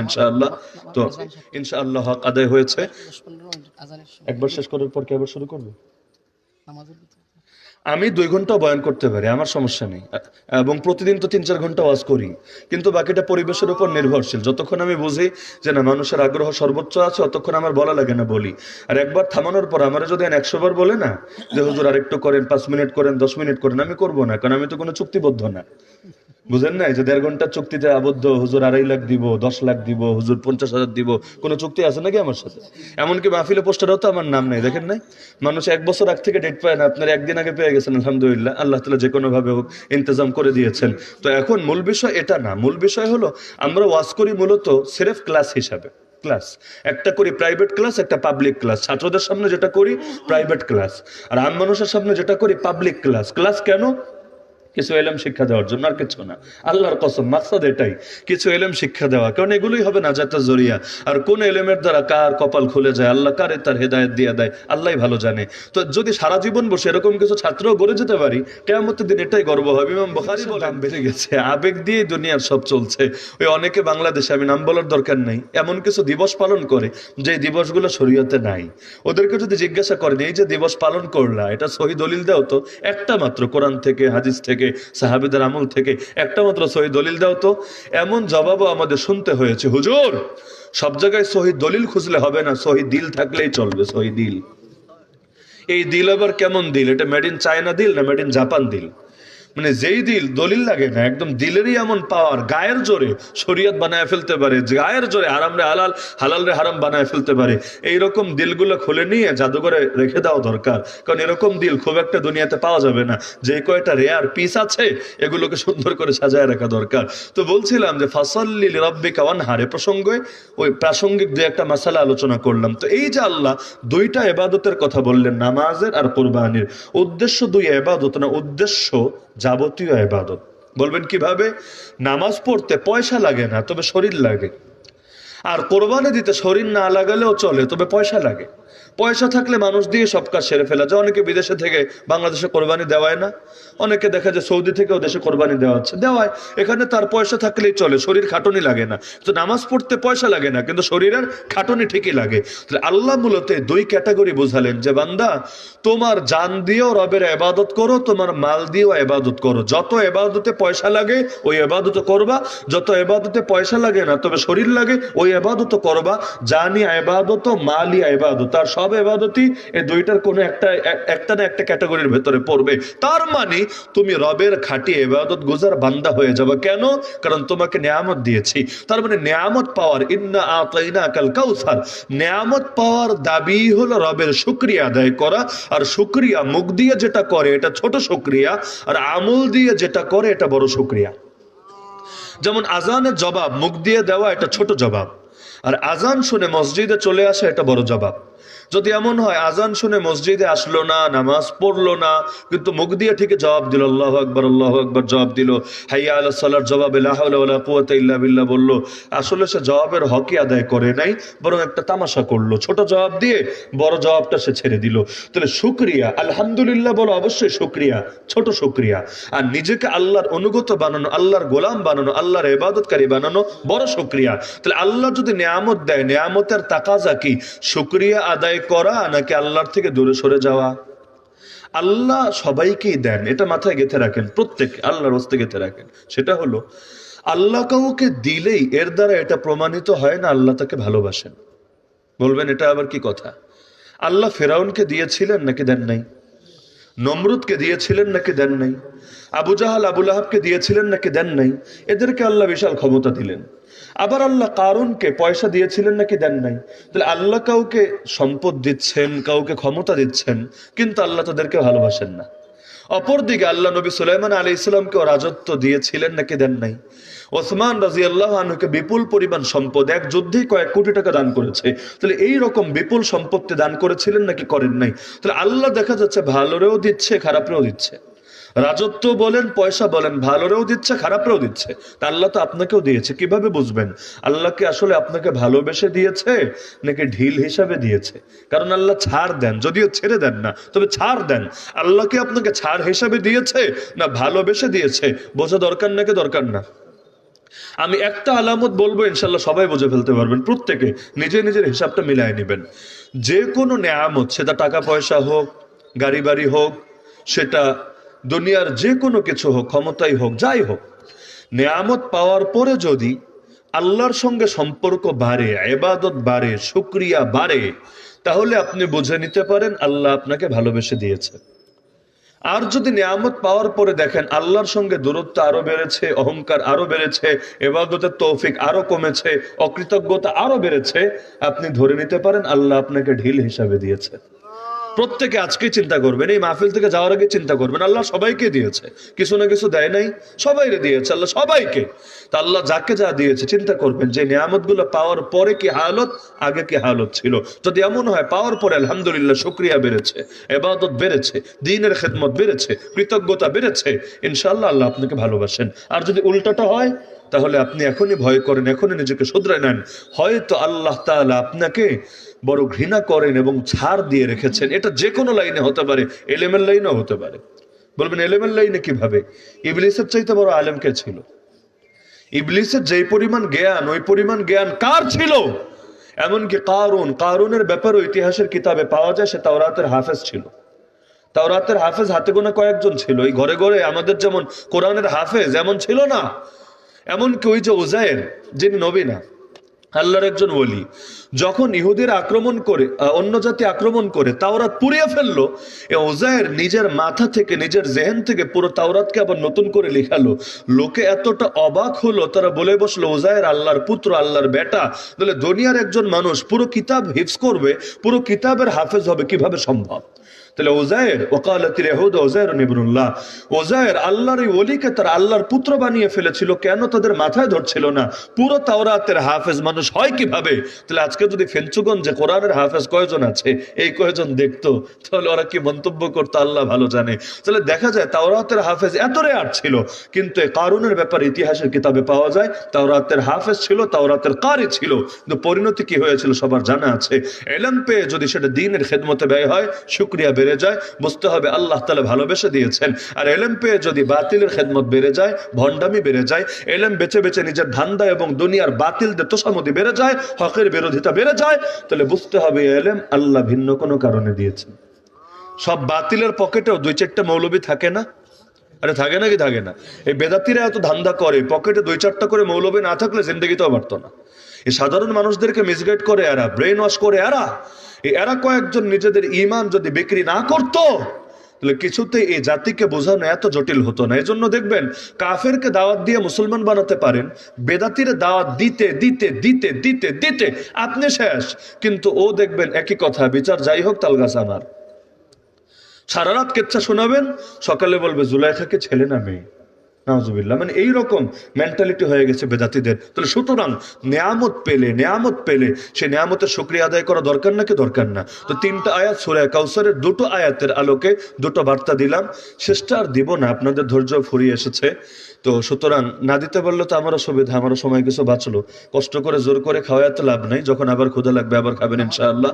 ইনশাআল্লাহ। তো ইনশাআল্লাহ হক আদায় হয়েছে। একবার শেষ করার পর কি আবার শুরু করবো? আমি 2 ঘন্টা বয়ান করতে পারি, আমার সমস্যা নেই, এবং প্রতিদিন তো 3-4 ঘন্টা ওয়াজ করি, কিন্তু বাকিটা পরিবেশের উপর নির্ভরশীল। যতক্ষণ আমি বুঝি যে না মানুষের আগ্রহ সর্বোচ্চ আছে, অতক্ষণ আমার বলা লাগে না, বলি। আর একবার থামানোর পর আমার যদি 100 বার বলে না যে হুজুর আরেকটু করেন, 5 মিনিট করেন, 10 মিনিট করেন, আমি করবো না, কারণ আমি তো কোনো চুক্তিবদ্ধ না। বুঝেন না, যে 1.5 ঘন্টার চুক্তিতে আবদ্ধ, হুজুর 2.5 লাখ দিব, 10 লাখ দিব, হুজুর 50,000 দিব, কোনো চুক্তি আছে নাকি আমার সাথে? এমনকি মাহফিলে পোস্টারেও তো আমার নাম নেই, দেখেন নাই? মানুষ 1 বছর আগ থেকে ডেট পায় না, আপনার একদিন আগে পেয়ে গেছেন, আলহামদুলিল্লাহ, আল্লাহ তাআলা যে কোনো ভাবে হোক ইন্তজাম করে দিয়েছেন। তো এখন মূল বিষয় এটা না, মূল বিষয় হলো আমরা ওয়াজ করি মূলত সিরেফ ক্লাস হিসাবে। ক্লাস একটা করি প্রাইভেট ক্লাস, একটা পাবলিক ক্লাস। ছাত্রদের সামনে যেটা করি প্রাইভেট ক্লাস, আর আম মানুষের সামনে যেটা করি পাবলিক ক্লাস। ক্লাস কেন? কিছু এলেম শিক্ষা দেওয়ার জন্য, আর কিছু না। আল্লাহর কসম, মাকসাদ এটাই, কিছু এলেম শিক্ষা দেওয়া, কারণ এগুলোই হবে নাজাতের জরিয়া। আর কোন এলেমের দ্বারা কার কপাল খুলে যায়, আল্লাহ কারে তার হেদায়েত দিয়ে দেয়, আল্লাহই ভালো জানে। তো যদি সারা জীবন বসে এরকম কিছু ছাত্র গড়ে যেতে পারি, কিয়ামতের দিন এটাই গর্ব হবে। ইমাম বুখারী বলেন, দাম বেড়ে গেছে, আবেগ দিয়ে দুনিয়ার সব চলছে। ওই অনেকে বাংলাদেশে, আমি নাম বলার দরকার নাই, এমন কিছু দিবস পালন করে যে দিবসগুলো শরীয়তে নাই। ওদেরকে যদি জিজ্ঞাসা করেন এই যে দিবস পালন করলা, এটা সহি দলিল দাও তো, একটা মাত্র কোরআন থেকে, হাদিস থেকে, সাহাবীদের আমল থেকে একটা মাত্র সহি দলিল দাও তো। এমন জবাবও আমাদের শুনতে হয়েছে, হুজুর সব জায়গায় সহি দলিল খুঁজলে হবে না, সহি দিল থাকলেই চলবে। সহি দিল, এই দিল আবার কেমন দিল? এটা মেড ইন চায়না দিল না মেড ইন জাপান দিল? মানে যেই দিল, দলিল লাগে না, একদম দিলেরই এমন পাওয়ার, গায়ের জোরে শরীয়ত বানায় ফেলতে পারে, গায়ের জোরে হারাম রে হালাল, হালাল রে হারাম বানায় ফেলতে পারে। এইরকম দিলগুলো খুলে নিয়ে জাদুঘরে রেখে দেওয়া দরকার, কারণ এরকম দিল খুব একটা দুনিয়াতে পাওয়া যাবে না। যে কয়টা রেয়ার পিস আছে এগুলোকে সুন্দর করে সাজায় রাখা দরকার। তো বলছিলাম যে ফাসাল্লি লিরাব্বিকা ওয়ানহার প্রসঙ্গে ওই প্রাসঙ্গিক দুই একটা মাসালা আলোচনা করলাম। তো এই যে আল্লাহ 2টা ইবাদতের কথা বললেন, নামাজের আর কোরবানির, উদ্দেশ্য 2 ইবাদত না, উদ্দেশ্য যাবতীয় ইবাদত। বলবেন কিভাবে? নামাজ পড়তে পয়সা লাগে না, তবে শরীর লাগে। আর কোরবানি দিতে শরীর না লাগালেও চলে, তবে পয়সা লাগে। পয়সা থাকলে মানুষ দিয়ে সব কাজ সেরে ফেলা যায়। অনেকে বিদেশে থেকে বাংলাদেশে কোরবানি দেওয়ায় না, অনেকে দেখা যায় সৌদি থেকেও দেশে কোরবানি দেওয়া হচ্ছে, দেওয়ায়। এখানে তার পয়সা থাকলেই চলে, শরীর খাটুনি লাগে না। তো নামাজ পড়তে পয়সা লাগে না, কিন্তু শরীরের খাটুনি ঠিকই লাগে। তাহলে আল্লাহ মূলত 2 ক্যাটাগরি বোঝালেন যে বান্দা তোমার জান দিয়েও রবের ইবাদত করো, তোমার মাল দিয়েও ইবাদত করো। যত ইবাদতে পয়সা লাগে ওই ইবাদত করবা, যত ইবাদতে পয়সা লাগে না তবে শরীর লাগে ওই ইবাদত করবা। জানি ইবাদত, মালি ইবাদত, আর সব ইবাদতই এই 2টার কোনো একটা না একটা ক্যাটাগরির ভেতরে পড়বে। তার মানে তুমি রবের খাঁটি ইবাদত গুজার বান্দা হয়ে যাবে। কেন? কারণ তোমাকে নিয়ামত দিয়েছি। তার মানে নিয়ামত পাওয়ার, ইন্না আতাইনাকাল কাউসার, নিয়ামত পাওয়ার দাবি হলো রবের শুকরিয়া আদায় করা। আর শুকরিয়া মুখ দিয়ে যেটা করে এটা ছোট শুকরিয়া, আর আমল দিয়ে যেটা করে এটা বড় শুকরিয়া। যেমন আজানের জবাব মুখ দিয়ে দেওয়া, এটা ছোট জবাব, আর আজান শুনে মসজিদে চলে আসা এটা বড় জবাব। যদি এমন হয় আজান শুনে মসজিদে আসলো না, নামাজ পড়লো না, কিন্তু মুখ দিয়ে ঠিকই জবাব দিল, আল্লাহু আকবার, আল্লাহু আকবার জবাব দিল, হাইয়া আলাস সালার জবাবে লা হাওলা ওয়ালা কুওয়াতা ইল্লা বিল্লাহ বললো, আসলে সে জবাবের হকই আদায় করে নাই, বরং একটা তামাশা করলো। ছোট জবাব দিয়ে বড় জবাবটা সে ছেড়ে দিল। তাহলে শুকরিয়া, আলহামদুলিল্লাহ বলো, অবশ্যই শুকরিয়া, ছোট শুকরিয়া। আর নিজেকে আল্লাহর অনুগত বানানো, আল্লাহর গোলাম বানানো, আল্লাহর ইবাদতকারী বানানো বড় শুকরিয়া। তাহলে আল্লাহ যদি নিয়ামত দেয়, নিয়ামতের তাকাজা কি? শুকরিয়া আদায় করা নাকি আল্লাহর থেকে দূরে সরে যাওয়া? আল্লাহ সবাইকেই দেন, এটা মাথায় গেঁথে রাখেন, প্রত্যেকে আল্লাহর হস্তে গেঁথে রাখেন। সেটা হলো আল্লাহ কাউকে দিলেই এর দ্বারা এটা প্রমাণিত হয় না আল্লাহ তাকে ভালোবাসেন। বলবেন এটা আবার কি কথা? আল্লাহ ফেরাউনকে দিয়েছিলেন নাকি দেন নাই? নমরুদকে দিয়েছিলেন নাকি দেন নাই? আবু জাহাল, আবু লাহাবকে দিয়েছিলেন নাকি দেন নাই? এদেরকে আল্লাহ বিশাল ক্ষমতা দিলেন। আবার আল্লাহ কারুনকে পয়সা দিয়েছিলেন নাকি দেন নাই? তাহলে আল্লাহ কাউকে সম্পদ দিচ্ছেন, কাউকে ক্ষমতা দিচ্ছেন, কিন্তু আল্লাহ তাদেরকে ভালোবাসেন না। অপরদিকে আল্লাহ নবী সুলাইমান আলাইহিস সালামকে রাজত্ব দিয়েছিলেন নাকি দেন নাই? ওসমান রাদিয়াল্লাহু আনহুকে বিপুল পরিমাণ সম্পদ, এক যুদ্ধেই কয়েক কোটি টাকা দান করেছে। তাহলে এই রকম বিপুল সম্পত্তি দান করেছিলেন নাকি করেন নাই? তাহলে আল্লাহ দেখা যাচ্ছে ভালোরেও দিচ্ছে, খারাপরেও দিচ্ছে। রাজত্ব বলেন, পয়সা বলেন, ভালোরেও দিচ্ছে, খারাপরেও দিচ্ছে। তা আল্লাহ তো আপনাকেও দিয়েছে। কিভাবে বুঝবেন আল্লাহকে আসলে আপনাকে ভালোবেসে দিয়েছে নাকি ঢিল হিসাবে দিয়েছে? কারণ আল্লাহ ছাড় দেন, যদিও ছেড়ে দেন না, তবে ছাড় দেন। আল্লাহকে আপনাকে ছাড় হিসাবে দিয়েছে না ভালোবেসে দিয়েছে, বোঝা দরকার নাকি দরকার না? আমি একটা আলামত বলবো, ইনশাল্লাহ সবাই বুঝে ফেলতে পারবেন। প্রত্যেকে নিজে নিজের হিসাবটা মিলাই নেবেন। যে কোনো নেয়ামত, সেটা টাকা পয়সা হোক, গাড়ি বাড়ি হোক, সেটা দুনিয়ার যে কোনো কিছু হোক, ক্ষমতাই হোক, যাই হোক, নেয়ামত পাওয়ার পরে যদি আল্লাহর সঙ্গে সম্পর্ক বাড়ে, ইবাদত বাড়ে, শুকরিয়া বাড়ে, তাহলে আপনি বুঝে নিতে পারেন আল্লাহ আপনাকে ভালোবেসে দিয়েছে। আর যদি নিয়ামত পাওয়ার পরে দেখেন আল্লাহর সঙ্গে দূরত্ব আরো বেড়েছে, অহংকার আরো বেড়েছে, ইবাদতের তৌফিক আরো কমেছে, অকৃতজ্ঞতা আরো বেড়েছে, আপনি ধরে নিতে পারেন আল্লাহ আপনাকে ঢিল হিসাবে দিয়েছে। প্রত্যেকে আজকে চিন্তা করবেন, এই মাহফিল থেকে যাওয়ার আগে চিন্তা করবেন, আল্লাহ সবাইকে দিয়েছে, কিছু না কিছু দেয় নাই, সবাইকে দিয়েছে আল্লাহ, সবাইকে। তা আল্লাহ যাকে যা দিয়েছে চিন্তা করবেন যে নিয়ামত গুলো পাওয়ার পরে কি হালত, আগে কি হালত ছিল। যদি এমন হয় পাওয়ার পরে আলহামদুলিল্লাহ শুকরিয়া বেড়েছে, ইবাদত বেড়েছে, দ্বীনের খেদমত বেড়েছে, কৃতজ্ঞতা বেড়েছে, ইনশাআল্লাহ আল্লাহ আপনাকে ভালোবাসেন। আর যদি উল্টাটা হয়, তাহলে আপনি এখনই ভয় করেন, এখনই নিজেকে শুধরে নেন, হয়তো আল্লাহ তাআলা আপনাকে বড় ঘৃণা করেন এবং ছাড় দিয়ে রেখেছেন। এটা যে কোনো লাইনে হতে পারে, এলেমের লাইনেও হতে পারে। বলবেন এলেমের লাইনে কিভাবে? ইবলিসের চাইতে বড় আলেম কে ছিল? ইবলিসের যেই পরিমাণ জ্ঞান, ওই পরিমাণ জ্ঞান কার ছিল? এমনকি কারুনের ব্যাপারে ইতিহাসের কিতাবে পাওয়া যায় সে তাওরাতের হাফেজ ছিল। তাওরাতের হাফেজ হাতে গোনা কয়েকজন ছিল। এই ঘরে ঘরে আমাদের যেমন কোরআনের হাফেজ এমন ছিল না। এমনকি ওই যে উজায়ের, যিনি নবী না, আল্লাহর একজন ওলি, যখন ইহুদির আক্রমণ করে, অন্য জাতি আক্রমণ করে তাওরাত পুড়িয়ে ফেললো, উজায়ের নিজের মাথা থেকে, নিজের জেহেন থেকে পুরো তাওরাতকে আবার নতুন করে লিখালো। লোকে এতটা অবাক হলো, তারা বলে বসলো উজায়ের আল্লাহর পুত্র, আল্লাহর বেটা। তাহলে দুনিয়ার একজন মানুষ পুরো কিতাব হিফজ করবে, পুরো কিতাবের হাফেজ হবে, কিভাবে সম্ভব? তাহলে উজায়ের, ওয়াকালাতিল ইয়াহুদ উজায়রুন ইবনুল্লাহ, উজায়ের আল্লাহর এই ওলিকে তারা আল্লাহর পুত্র বানিয়ে ফেলেছিল। কেন তাদের মাথায় ধরছিল না পুরো তাওরাতের হাফেজ মানুষ হয় কিভাবে? তাহলে আজকে যদি ফেঞ্চুগঞ্জে কোরআনের হাফেজ কয়জন আছে, এই কয়জন দেখতো, তাহলে ওরা কি মন্তব্য করতো আল্লাহ ভালো জানে। তাহলে দেখা যায় তাওরাতের হাফেজ এত রেয়ার ছিল, কিন্তু এই কারুনের ব্যাপারে ইতিহাসের কিতাবে পাওয়া যায় তাওরাতের হাফেজ ছিল, তাওরাতের কারি ছিল, কিন্তু পরিণতি কি হয়েছিল সবার জানা আছে। ইলম পেয়ে যদি সেটা দ্বীনের খেদমতে ব্যয় হয়, শুকরিয়া বেড়ে যায়, বুঝতে হবে আল্লাহ তাআলা ভালোবেসে দিয়েছেন। আর ইলম পেয়ে যদি বাতিলের খেদমত বেড়ে যায়, ভণ্ডামি বেড়ে যায়, ইলম বেচে বেচে নিজের ধান্দা এবং দুনিয়ার বাতিলদের তোষামদি বেড়ে যায়, হকের বিরোধিতা বেড়ে যায়, তাহলে বুঝতে হবে ইলম আল্লাহ ভিন্ন কোনো কারণে দিয়েছেন। সব বাতিলের পকেটেও দুই চারটা মৌলবী থাকে না? আরে থাকে নাকি থাকে না? এই বেদাতিরা এত ধান্দা করে, পকেটে দুই চারটা করে মৌলবী না থাকলে জিন্দেগিতেও পারতো না। এই সাধারণ মানুষদেরকে মিসগাইড করে এরা, ব্রেন ওয়াশ করে এরা কয়েকজন নিজেদের ঈমান যদি বিক্রি না করতো, তাহলে কিছুতেই এই জাতিকে বোঝানো এত জটিল হতো না। এজন্য দেখবেন কাফেরকে দাওয়াত দিয়ে মুসলমান বানাতে পারেন, বেদাতিরে দাওয়াত দিতে দিতে দিতে দিতে দিতে আপনি শেষ। কিন্তু ও দেখবেন একই কথা, বিচার যাই হোক তালগাছ আমার। সারা রাত কেচ্ছা শোনাবেন, সকালে বলবে জুলাইখাকে ছেলে না মেয়ে, নাউজুবিল্লাহ। মানে এইরকম মেন্টালিটি হয়ে গেছে বেদাতিদের। তাহলে সুতরাং নেয়ামত পেলে সে নেয়ামতের শুকরিয়া আদায় করা দরকার নাকি দরকার না? তো 3টা আয়াত সূরা কাউসারের 2টো আয়াতের আলোকে 2টো বার্তা দিলাম, শেষটা আর দিব না, আপনাদের ধৈর্য ফুরিয়ে এসেছে। তো সুতরাং না দিতে বললে তো আমারও সুবিধা, আমারও সময় কিছু বাঁচলো। কষ্ট করে জোর করে খাওয়ায় তো লাভ নাই, যখন আবার ক্ষুধা লাগবে আবার খাবেন ইনশাআল্লাহ।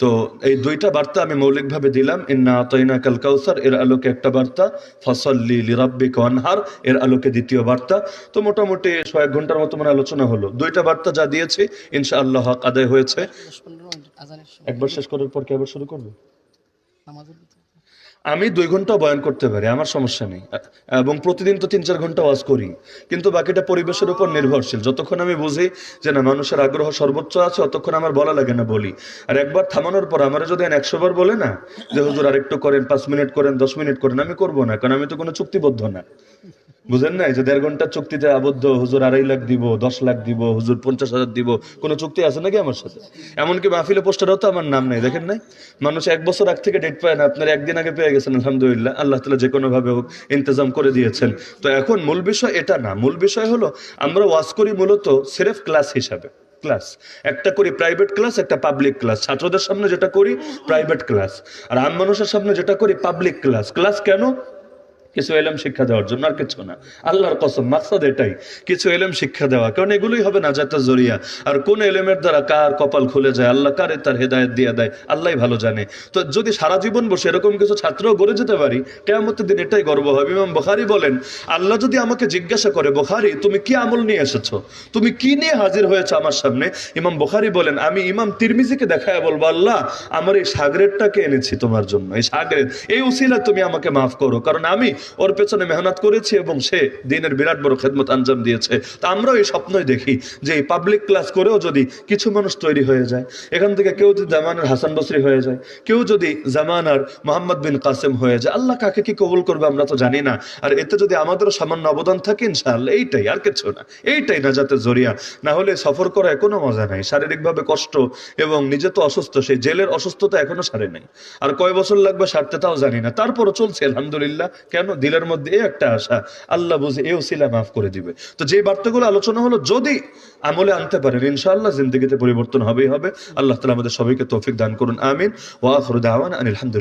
তো এই 2টা বার্তা আমি মৌলিকভাবে দিলাম। ইন্না আতাইনাকাল কাউসার এর আলোকে একটা বার্তা, ফাসাল্লি লিরাব্বিকা ওয়ানহার এর আলোকে দ্বিতীয় বার্তা। তো মোটামুটি 1 ঘন্টার মতো মানে আলোচনা হলো। 2টা বার্তা যা দিয়েছি ইনশাআল্লাহ হক আদায় হয়েছে। একবার শেষ করার পর কি আবার শুরু করবে? আমি 2 ঘন্টা বয়ান করতে পারি, আমার সমস্যা নেই, এবং প্রতিদিন তো 3-4 ঘন্টা ওয়াজ করি, কিন্তু বাকিটা পরিবেশের উপর নির্ভরশীল। যতক্ষণ আমি বুঝি যে না মানুষের আগ্রহ সর্বোচ্চ আছে, অতক্ষণ আমার বলা লাগে না, বলি। আর একবার থামানোর পর আমার যদি 100 বার বলে না যে হুজুর আরেকটু করেন, 5 মিনিট করেন, 10 মিনিট করেন, আমি করবো না, কারণ আমি তো কোনো চুক্তিবদ্ধ না। বুঝেন নাই যে 1.5 ঘন্টার চুক্তিতে আবদ্ধ, হুজুর 2.5 লাখ দিব, 10 লাখ দিব, হুজুর 50,000 দিব, কোনো চুক্তি আছে নাকি আমার সাথে? এমনকি মাহফিলে পোস্টারেও তো আমার নাম নাই, দেখেন নাই? মানুষ 1 বছর আগ থেকে ডেট পায় না, আপনার 1 দিন আগে পেয়ে গেছেন, আলহামদুলিল্লাহ, আল্লাহ তাআলা যে কোনো ভাবে হোক ইন্তজাম করে দিয়েছেন। তো এখন মূল বিষয় এটা না, মূল বিষয় হলো আমরা ওয়াজ করি মূলত সিরেফ ক্লাস হিসাবে। ক্লাস একটা করি প্রাইভেট ক্লাস, একটা পাবলিক ক্লাস। ছাত্রদের সামনে যেটা করি প্রাইভেট ক্লাস, আর আম মানুষের সামনে যেটা করি পাবলিক ক্লাস। ক্লাস কেন? কিছু এলেম শিক্ষা দেওয়ার জন্য, আর কিছু না। আল্লাহর কসম, মাকসাদ এটাই, কিছু এলেম শিক্ষা দেওয়া, কারণ এগুলোই হবে নাজাতের জরিয়া। আর কোন এলেমের দ্বারা কার কপাল খুলে যায়, আল্লাহ কারে তার হেদায়েত দিয়ে দেয়, আল্লাহই ভালো জানে। তো যদি সারা জীবন বসে এরকম কিছু ছাত্রও গড়ে যেতে পারি, কিয়ামতের দিন এটাই গর্ব হবে। ইমাম বুখারী বলেন, আল্লাহ যদি আমাকে জিজ্ঞাসা করে, বুখারী তুমি কি আমল নিয়ে এসেছো, তুমি কি নিয়ে হাজির হয়েছো আমার সামনে, ইমাম বুখারী বলেন, আমি ইমাম তিরমিজিকে দেখায় বলবো, আল্লাহ আমার এই সাগরেরটাকে এনেছি তোমার জন্য, এই সাগরের এই উসিলা তুমি আমাকে মাফ করো, কারণ আমি ওর পেছনে মেহনত করেছি এবং সে দিনের বিরাট বড় খেদমত আঞ্জাম দিয়েছে। তা আমরাও এই স্বপ্নই দেখি যে এই পাবলিক ক্লাস করেও যদি কিছু মানুষ তৈরি হয়ে যায়, এখান থেকে কেউ যদি জামানার হাসান বসরি হয়ে যায়, কেউ যদি জামানার মোহাম্মদ বিন কাসেম হয়ে যায়, আল্লাহ কাকে কি কবুল করবে আমরা তো জানি না। আর এতে যদি আমাদেরও সামান্য অবদান থাকে, ইনশাআল্লাহ এইটাই, আর কিছু না, এইটাই নাজাতের জরিয়া। না হলে সফর করায় কোনো মজা নাই, শারীরিকভাবে কষ্ট, এবং নিজে তো অসুস্থ, সেই জেলের অসুস্থতা এখনো সারে নাই, আর কয় বছর লাগবে সারতে তাও জানি না, তারপরও চলছে আলহামদুলিল্লাহ। কেন? দিলের মধ্যে এই একটা আশা, আল্লাহ বুঝে এ ওসিলা মাফ করে দিবে। তো যে বার্তাগুলো আলোচনা হলো যদি আমলে আনতে পারেন, ইনশাআল্লাহ জিন্দেগিতে পরিবর্তন হবেই হবে। আল্লাহ তাআলা আমাদের সবাইকে তৌফিক দান করুন, আমিন। ওয়া আখিরু দাওয়ানা আনিল হামদুলিল্লাহ।